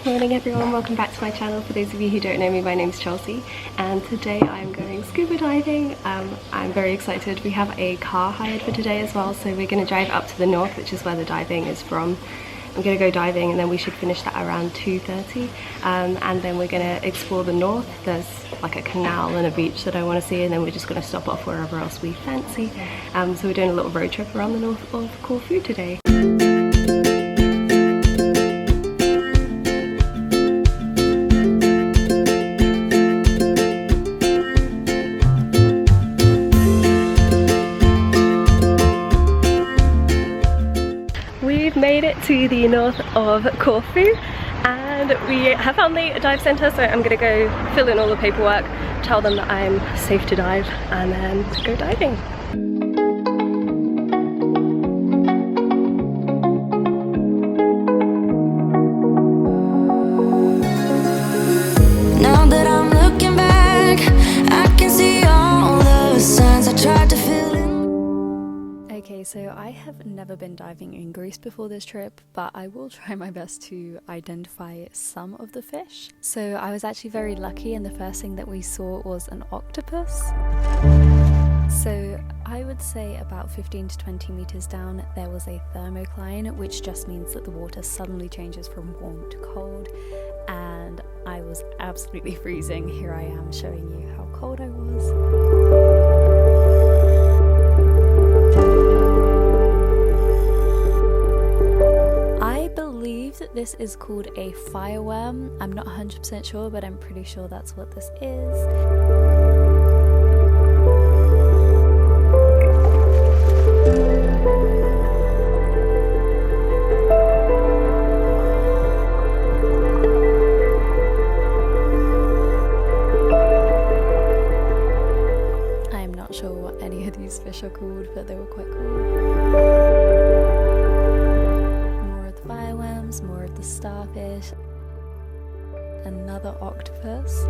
Good morning everyone, welcome back to my channel. For those of you who don't know me, my name's Chelsea and today I'm going scuba diving. I'm very excited. We have a car hired for today as well, so we're going to drive up to the north, which is where the diving is from. I'm going to go diving and then we should finish that around 2:30, and then we're going to explore the north. There's like a canal and a beach that I want to see, and then we're just going to stop off wherever else we fancy. So we're doing a little road trip around the north of Corfu today. Made it to the north of Corfu and we have found the dive centre, so I'm gonna go fill in all the paperwork, tell them that I'm safe to dive, and then go diving. Now that I'm looking back, I can see all the signs I tried to fill in. Okay, so I have never been diving in Greece before this trip, but I will try my best to identify some of the fish. So I was actually very lucky, and the first thing that we saw was an octopus. So I would say about 15 to 20 meters down there was a thermocline, which just means that the water suddenly changes from warm to cold, and I was absolutely freezing. Here I am showing you how cold I was. This is called a fireworm. I'm not 100% sure, but I'm pretty sure that's what this is. I'm not sure what any of these fish are called, but they were quite cool. More of the starfish, another octopus,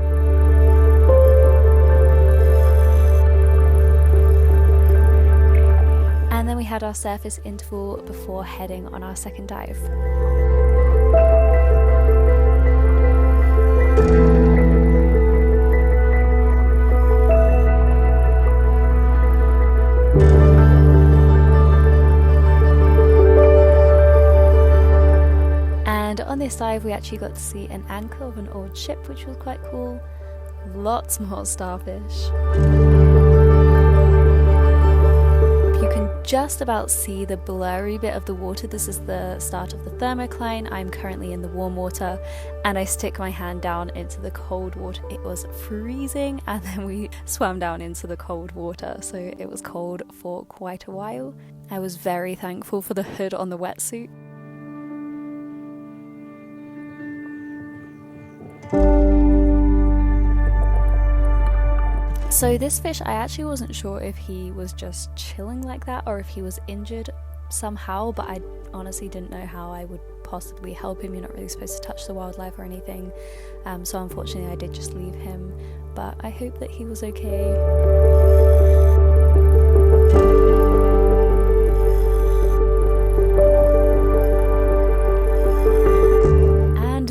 and then we had our surface interval before heading on our second dive. On this dive we actually got to see an anchor of an old ship, which was quite cool. Lots more starfish. You can just about see the blurry bit of the water. This is the start of the thermocline. I'm currently in the warm water and I stick my hand down into the cold water. It was freezing, and then we swam down into the cold water, so it was cold for quite a while. I was very thankful for the hood on the wetsuit. So this fish, I actually wasn't sure if he was just chilling like that or if he was injured somehow, but I honestly didn't know how I would possibly help him. You're not really supposed to touch the wildlife or anything, so unfortunately I did just leave him, but I hope that he was okay.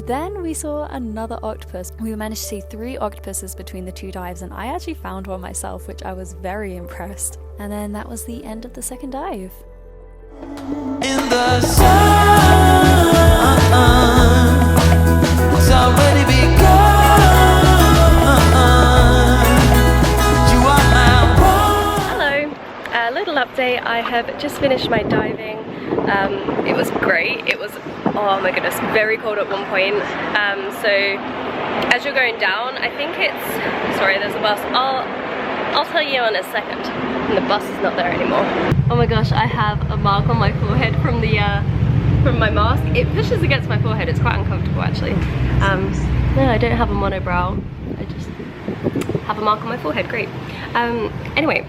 Then we saw another octopus. We managed to see 3 octopuses between the 2 dives, and I actually found one myself, which I was very impressed. And then that was the end of the second dive. In the sun, it's already begun. You are my one. Hello, a little update. I have just finished my diving. It was great. It was, oh my goodness, very cold at one point. So as you're going down, I think it's, sorry, there's a bus. I'll tell you in a second. And the bus is not there anymore. Oh my gosh, I have a mark on my forehead from my mask. It pushes against my forehead. It's quite uncomfortable actually. No, I don't have a monobrow. I just have a mark on my forehead. Great. Anyway,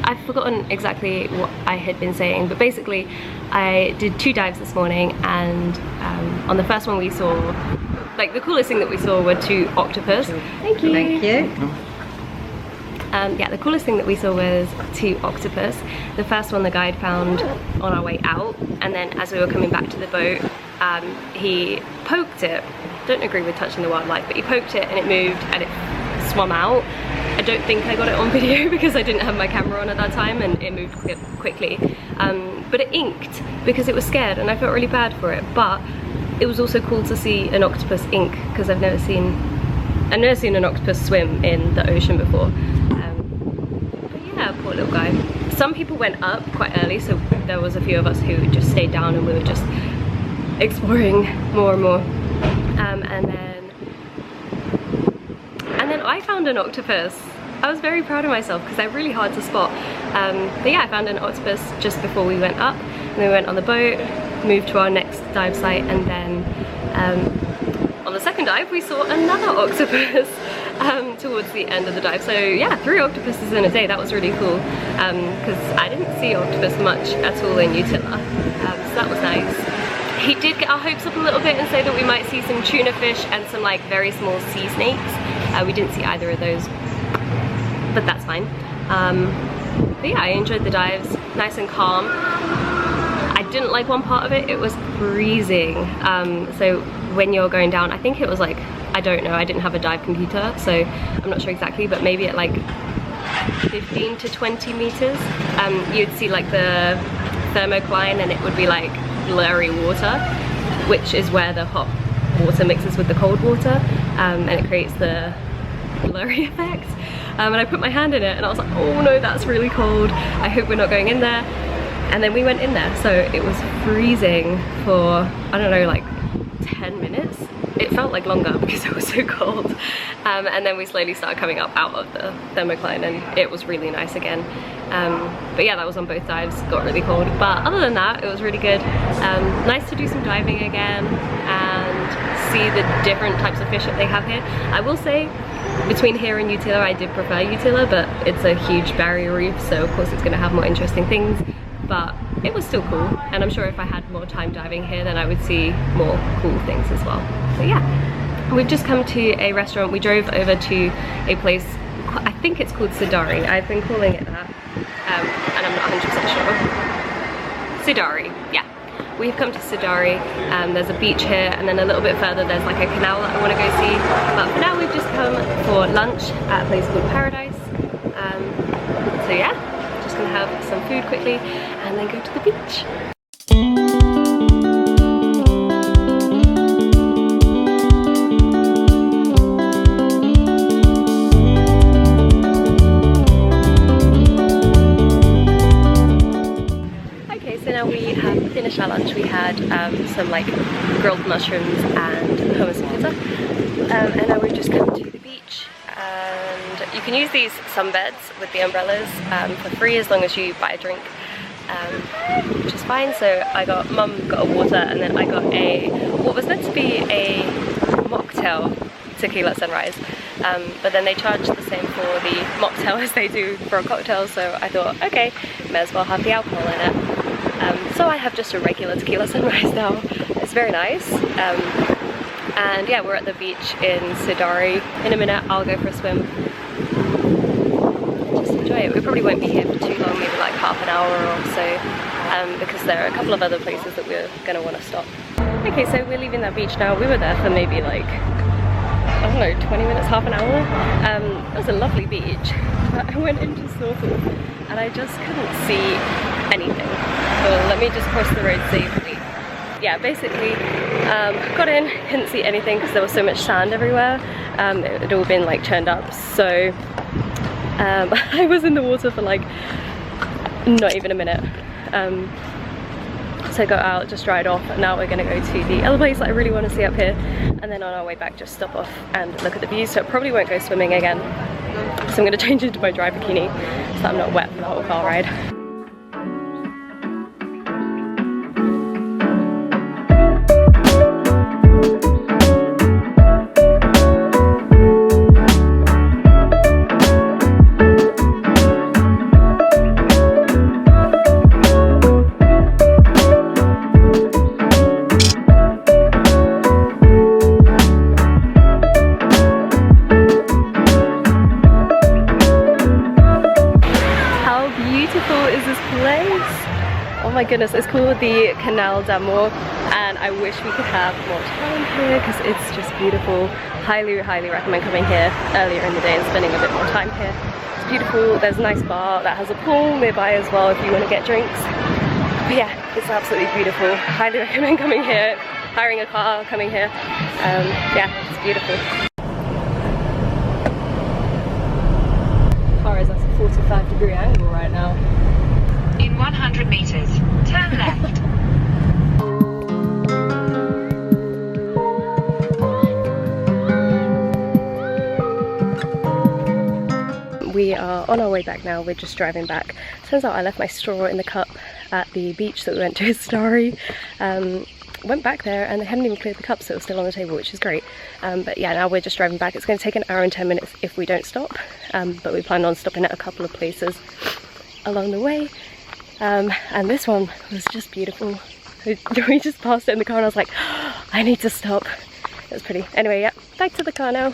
I've forgotten exactly what I had been saying, but basically I did 2 dives this morning, and on the first one we saw, like, the coolest thing that we saw were 2 octopus. Thank you. Thank you. Yeah, the coolest thing that we saw was 2 octopus. The first one the guide found on our way out, and then as we were coming back to the boat, he poked it. Don't agree with touching the wildlife, but he poked it and it moved and it swam out. I don't think I got it on video because I didn't have my camera on at that time, and it moved quickly. But it inked because it was scared, and I felt really bad for it. But it was also cool to see an octopus ink, because I've never seen an octopus swim in the ocean before. But yeah, poor little guy. Some people went up quite early, so there was a few of us who just stayed down and we were just exploring more and more. And then I found an octopus. I was very proud of myself because they're really hard to spot. But yeah, I found an octopus just before we went up, and then we went on the boat, moved to our next dive site, and then on the second dive we saw another octopus towards the end of the dive. So yeah, 3 octopuses in a day. That was really cool because I didn't see octopus much at all in Utila, so that was nice. He did get our hopes up a little bit and say that we might see some tuna fish and some like very small sea snakes. We didn't see either of those, but that's fine. But yeah, I enjoyed the dives, nice and calm. I didn't like one part of it, it was freezing. So when you're going down, I think it was like, I don't know, I didn't have a dive computer, so I'm not sure exactly, but maybe at like 15 to 20 meters, you'd see like the thermocline, and it would be like blurry water, which is where the hot water mixes with the cold water, and it creates the blurry effect. And I put my hand in it and I was like, oh no, that's really cold, I hope we're not going in there. And then we went in there, so it was freezing for, I don't know, like 10 minutes. It felt like longer because it was so cold. And then we slowly started coming up out of the thermocline, and it was really nice again. But yeah, that was on both dives, got really cold. But other than that, it was really good. Nice to do some diving again and see the different types of fish that they have here. I will say, between here and Utila, I did prefer Utila, but it's a huge barrier reef, so of course it's going to have more interesting things. But it was still cool, and I'm sure if I had more time diving here, then I would see more cool things as well. So yeah, we've just come to a restaurant. We drove over to a place, I think it's called Sidari. I've been calling it that, and I'm not 100% sure. Sidari, yeah. We've come to Sidari, there's a beach here, and then a little bit further there's like a canal that I want to go see. But for now we've just come for lunch at a place called Paradise. So yeah, just gonna have some food quickly and then go to the beach. We have finished our lunch. We had some like grilled mushrooms and hummus and pizza, and now we've just come to the beach, and you can use these sunbeds with the umbrellas for free as long as you buy a drink, which is fine. So Mum got a water, and then I got what was meant to be a mocktail tequila sunrise, but then they charge the same for the mocktail as they do for a cocktail, so I thought, okay, may as well have the alcohol in it. So I have just a regular tequila sunrise now. It's very nice. And yeah, we're at the beach in Sidari. In a minute I'll go for a swim. Just enjoy it. We probably won't be here for too long, maybe like half an hour or so, because there are a couple of other places that we're going to want to stop. Okay, so we're leaving that beach now. We were there for maybe like, I don't know, 20 minutes, half an hour. It was a lovely beach, but I went into snorkel and I just couldn't see anything. So let me just cross the road safely. Yeah, basically got in, couldn't see anything because there was so much sand everywhere. It had all been like churned up, so I was in the water for like not even a minute. So got out, just dried off, and now we're going to go to the other place that I really want to see up here, and then on our way back just stop off and look at the views. So I probably won't go swimming again, so I'm going to change into my dry bikini so that I'm not wet for the whole car ride. goodness, it's called the Canal and I wish we could have more time here because it's just beautiful. Highly, highly recommend coming here earlier in the day and spending a bit more time here. It's beautiful. There's a nice bar that has a pool nearby as well if you want to get drinks. But yeah, it's absolutely beautiful. Highly recommend coming here, hiring a car, coming here. Yeah, it's beautiful. As far as that's a 45-degree angle right now. In 100 meters, turn left. We are on our way back now. We're just driving back. Turns out I left my straw in the cup at the beach that we went to, Sidari. Went back there and they hadn't even cleared the cup, so it was still on the table, which is great. But yeah, now we're just driving back. It's going to take an hour and 10 minutes if we don't stop, but we plan on stopping at a couple of places along the way. And this one was just beautiful. We just passed it in the car and I was like, oh, I need to stop. It was pretty. Anyway, yeah, back to the car now.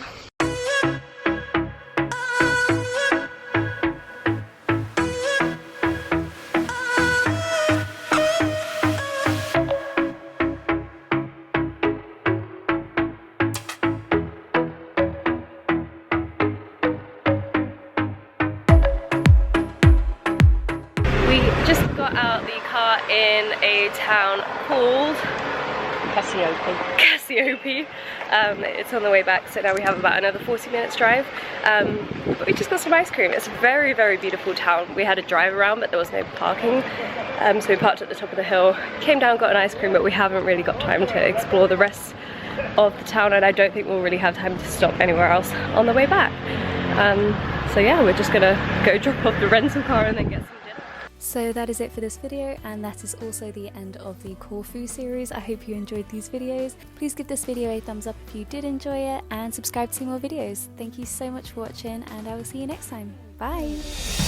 Just got out the car in a town called Kassiopi. It's on the way back, so now we have about another 40 minutes drive. But we just got some ice cream. It's a very, very beautiful town. We had a drive around, but there was no parking. So we parked at the top of the hill, came down, got an ice cream, but we haven't really got time to explore the rest of the town, and I don't think we'll really have time to stop anywhere else on the way back. So yeah, we're just gonna go drop off the rental car and then get some dinner. So that is it for this video, and that is also the end of the Corfu series. I hope you enjoyed these videos. Please give this video a thumbs up if you did enjoy it, and subscribe to see more videos. Thank you so much for watching, and I will see you next time. Bye!